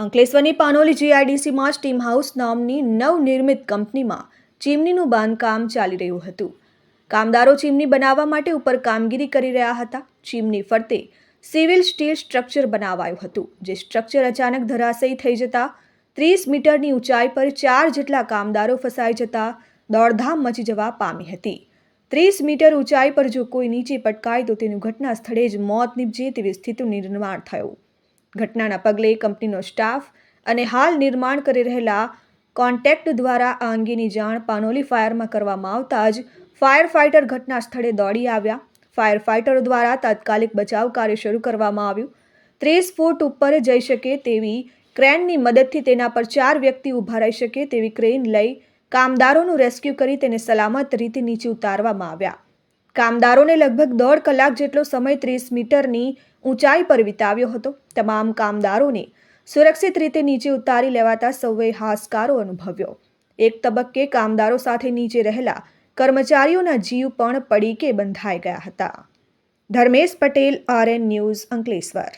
અંકલેશ્વરની Panoli જીઆઈડીસીમાં steam house નામની નવનિર્મિત કંપનીમાં ચીમનીનું બાંધકામ ચાલી રહ્યું હતું. કામદારો ચીમની બનાવવા માટે ઉપર કામગીરી કરી રહ્યા હતા. ચીમની ફરતે સિવિલ સ્ટીલ સ્ટ્રક્ચર બનાવાયું હતું, જે સ્ટ્રક્ચર અચાનક ધરાશયી થઈ જતા 30 મીટરની ઊંચાઈ પર 4 જેટલા કામદારો ફસાઈ જતા દોડધામ મચી જવા પામી હતી. 30 મીટર ઊંચાઈ પર જો કોઈ નીચે પટકાય તો તેનું ઘટના સ્થળે જ મોત નીપજે તેવી સ્થિતિનું નિર્માણ થયું. ઘટનાના પગલે કંપનીનો સ્ટાફ અને હાલ નિર્માણ કરી રહેલા કોન્ટ્રાક્ટ દ્વારા આ અંગેની જાણ પાનોલી ફાયરમાં કરવામાં આવતા જ ફાયર ફાઇટર ઘટના સ્થળે દોડી આવ્યા. ફાયર ફાઇટરો દ્વારા તાત્કાલિક બચાવ કાર્ય શરૂ કરવામાં આવ્યું. 30 ફૂટ ઉપર જઈ શકે તેવી ક્રેનની મદદથી તેના પર 4 વ્યક્તિ ઊભા રહી શકે તેવી ક્રેન લઈ કામદારોનું રેસ્ક્યુ કરી તેને સલામત રીતે નીચે ઉતારવામાં આવ્યા. કામદારોને લગભગ 1.5 કલાક જેટલો સમય 30 મીટરની ઊંચાઈ પર વિતાવ્યો હતો. તમામ કામદારોને સુરક્ષિત રીતે નીચે ઉતારી લેવાતા સૌએ હાશકારો અનુભવ્યો. એક તબક્કે કામદારો સાથે નીચે રહેલા કર્મચારીઓના જીવ પણ પડીકે બંધાઈ ગયા હતા. Dharmesh Patel, RN news, Ankleshwar.